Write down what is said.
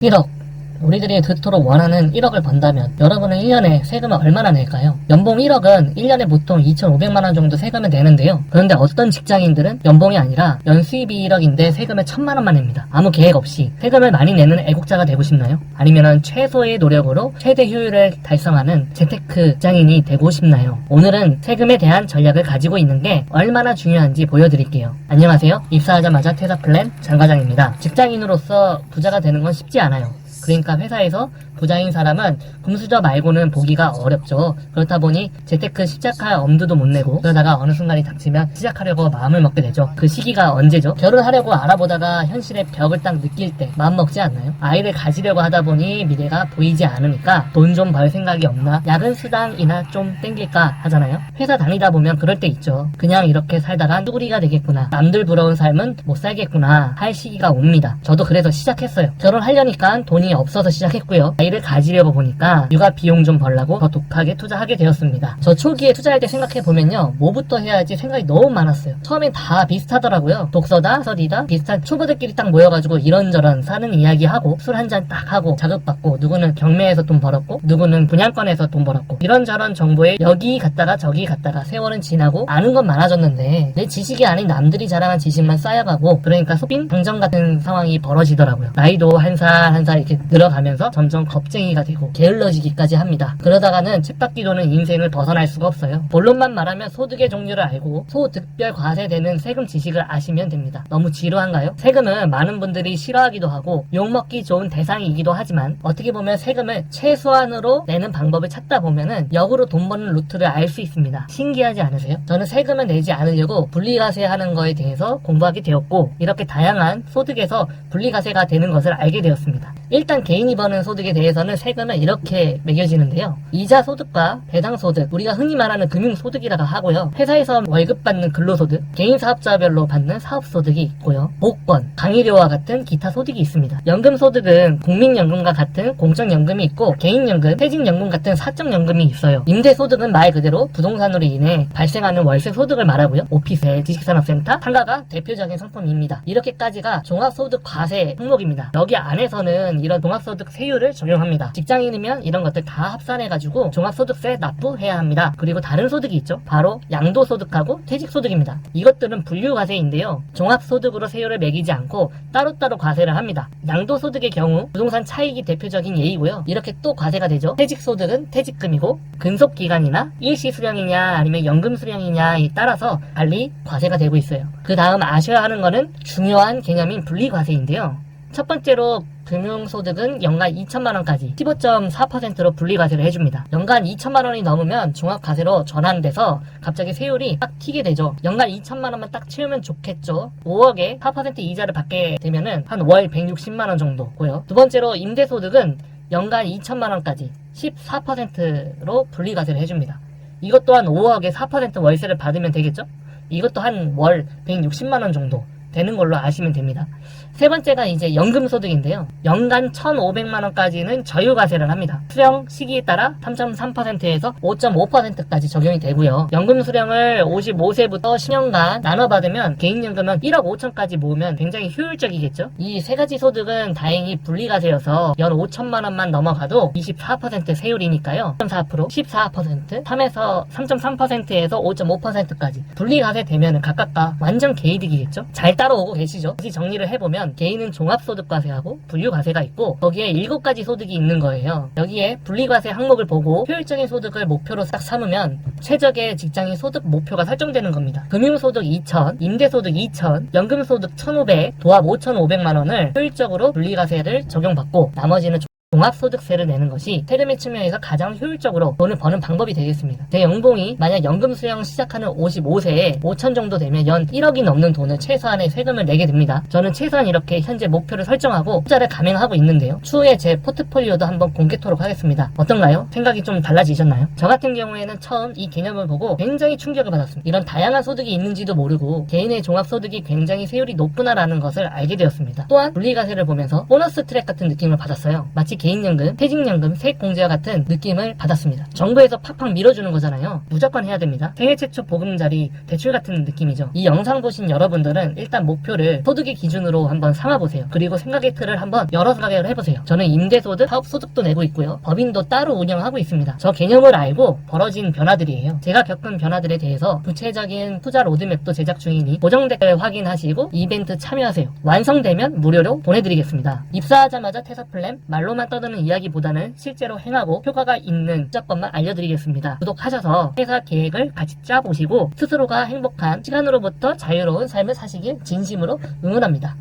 1억. 우리들이 그토록 원하는 1억을 번다면 여러분은 1년에 세금을 얼마나 낼까요? 연봉 1억은 1년에 보통 2,500만원 정도 세금을 내는데요. 그런데 어떤 직장인들은 연봉이 아니라 연수입이 1억인데 세금을 1,000만원만 냅니다. 아무 계획 없이 세금을 많이 내는 애국자가 되고 싶나요? 아니면 최소의 노력으로 최대 효율을 달성하는 재테크 직장인이 되고 싶나요? 오늘은 세금에 대한 전략을 가지고 있는 게 얼마나 중요한지 보여드릴게요. 안녕하세요. 입사하자마자 퇴사 플랜 장과장입니다. 직장인으로서 부자가 되는 건 쉽지 않아요. 그러니까 회사에서 부자인 사람은 금수저 말고는 보기가 어렵죠. 그렇다 보니 재테크 시작할 엄두도 못 내고 그러다가 어느 순간이 닥치면 시작하려고 마음을 먹게 되죠. 그 시기가 언제죠? 결혼하려고 알아보다가 현실의 벽을 딱 느낄 때 마음 먹지 않나요? 아이를 가지려고 하다 보니 미래가 보이지 않으니까 돈 좀 벌 생각이 없나? 야근 수당이나 좀 땡길까 하잖아요. 회사 다니다 보면 그럴 때 있죠. 그냥 이렇게 살다가 뚜구리가 되겠구나. 남들 부러운 삶은 못 살겠구나 할 시기가 옵니다. 저도 그래서 시작했어요. 결혼하려니까 돈이 없어서 시작했고요. 아이를 가지려고 보니까 육아 비용 좀 벌라고 더 독하게 투자하게 되었습니다. 저 초기에 투자할 때 생각해보면요, 뭐부터 해야 할지 생각이 너무 많았어요. 처음엔 다 비슷하더라고요. 독서다, 서리다, 비슷한 초보들끼리 딱 모여가지고 이런저런 사는 이야기하고 술 한잔 딱 하고 자극받고, 누구는 경매에서 돈 벌었고 누구는 분양권에서 돈 벌었고, 이런저런 정보에 여기 갔다가 저기 갔다가 세월은 지나고 아는 건 많아졌는데 내 지식이 아닌 남들이 자랑한 지식만 쌓여가고, 그러니까 소빙 당정 같은 상황이 벌어지더라고요. 나이도 한 살 한 살 이렇게 늘어가면서 점점 겁쟁이가 되고 게을러지기까지 합니다. 그러다가는 쳇바퀴 도는 인생을 벗어날 수가 없어요. 본론만 말하면 소득의 종류를 알고 소득별 과세되는 세금 지식을 아시면 됩니다. 너무 지루한가요? 세금은 많은 분들이 싫어하기도 하고 욕먹기 좋은 대상이기도 하지만, 어떻게 보면 세금을 최소한으로 내는 방법을 찾다 보면은 역으로 돈 버는 루트를 알 수 있습니다. 신기하지 않으세요? 저는 세금을 내지 않으려고 분리과세 하는 거에 대해서 공부하게 되었고, 이렇게 다양한 소득에서 분리과세가 되는 것을 알게 되었습니다. 일단 개인이 버는 소득에 대해서는 세금은 이렇게 매겨지는데요. 이자 소득과 배당 소득, 우리가 흔히 말하는 금융소득이라고 하고요. 회사에서 월급 받는 근로소득, 개인 사업자별로 받는 사업소득이 있고요. 복권, 강의료와 같은 기타 소득이 있습니다. 연금소득은 국민연금과 같은 공적연금이 있고, 개인연금, 퇴직연금 같은 사적연금이 있어요. 임대소득은 말 그대로 부동산으로 인해 발생하는 월세 소득을 말하고요. 오피스텔, 지식산업센터, 상가가 대표적인 상품입니다. 이렇게까지가 종합소득 과세 항목입니다. 여기 안에서는 이런 종합소득 세율을 적용합니다. 직장인이면 이런 것들 다 합산해가지고 종합소득세 납부해야 합니다. 그리고 다른 소득이 있죠. 바로 양도소득하고 퇴직소득입니다. 이것들은 분류과세인데요. 종합소득으로 세율을 매기지 않고 따로따로 과세를 합니다. 양도소득의 경우 부동산 차익이 대표적인 예이고요. 이렇게 또 과세가 되죠. 퇴직소득은 퇴직금이고, 근속기간이나 일시수령이냐 아니면 연금수령이냐에 따라서 달리 과세가 되고 있어요. 그 다음 아셔야 하는 거는 중요한 개념인 분리과세인데요. 첫 번째로 금융소득은 연간 2천만원까지 15.4%로 분리과세를 해줍니다. 연간 2천만원이 넘으면 종합과세로 전환돼서 갑자기 세율이 딱 튀게 되죠. 연간 2천만원만 딱 채우면 좋겠죠. 5억에 4% 이자를 받게 되면은 한 월 160만원 정도고요. 두 번째로 임대소득은 연간 2천만원까지 14%로 분리과세를 해줍니다. 이것 또한 5억에 4% 월세를 받으면 되겠죠? 이것도 한 월 160만원 정도 되는 걸로 아시면 됩니다. 세 번째가 이제 연금소득인데요. 연간 1,500만원까지는 저율과세를 합니다. 수령 시기에 따라 3.3%에서 5.5%까지 적용이 되고요. 연금 수령을 55세부터 10년간 나눠받으면 개인연금은 1억 5천까지 모으면 굉장히 효율적이겠죠. 이 세 가지 소득은 다행히 분리과세여서 연 5천만원만 넘어가도 24% 세율이니까요. 3.4%, 14%, 3에서 3.3%에서 5.5%까지 분리과세 되면 각각가 완전 개이득이겠죠. 잘 따라오고 계시죠? 다시 정리를 해보면 개인은 종합소득과세하고 분류과세가 있고, 거기에 7가지 소득이 있는 거예요. 여기에 분리과세 항목을 보고 효율적인 소득을 목표로 딱 삼으면 최적의 직장인 소득 목표가 설정되는 겁니다. 금융소득 2천, 임대소득 2천, 연금소득 1,500, 도합 5,500만원을 효율적으로 분리과세를 적용받고 나머지는 종합소득세를 내는 것이 세금의 측면에서 가장 효율적으로 돈을 버는 방법이 되겠습니다. 제 연봉이 만약 연금 수령 시작하는 55세에 5천 정도 되면 연 1억이 넘는 돈을 최소한의 세금을 내게 됩니다. 저는 최소한 이렇게 현재 목표를 설정하고 투자를 감행하고 있는데요. 추후에 제 포트폴리오도 한번 공개토록 하겠습니다. 어떤가요? 생각이 좀 달라지셨나요? 저 같은 경우에는 처음 이 개념을 보고 굉장히 충격을 받았습니다. 이런 다양한 소득이 있는지도 모르고 개인의 종합소득이 굉장히 세율이 높구나라는 것을 알게 되었습니다. 또한 분리과세를 보면서 보너스 트랙 같은 느낌을 받았어요. 마치 개인연금, 퇴직연금, 세액공제와 같은 느낌을 받았습니다. 정부에서 팍팍 밀어주는 거잖아요. 무조건 해야 됩니다. 생애 최초 보금자리 대출 같은 느낌이죠. 이 영상 보신 여러분들은 일단 목표를 소득의 기준으로 한번 삼아보세요. 그리고 생각의 틀을 한번 여러 가게를 해보세요. 저는 임대소득, 사업소득도 내고 있고요. 법인도 따로 운영하고 있습니다. 저 개념을 알고 벌어진 변화들이에요. 제가 겪은 변화들에 대해서 구체적인 투자 로드맵도 제작 중이니 고정 댓글 확인하시고 이벤트 참여하세요. 완성되면 무료로 보내드리겠습니다. 입사하자마자 퇴사 플랜, 말로만 떠드는 이야기보다는 실제로 행하고 효과가 있는 투자법만 알려드리겠습니다. 구독하셔서 퇴사 계획을 같이 짜보시고 스스로가 행복한 시간으로부터 자유로운 삶을 사시길 진심으로 응원합니다.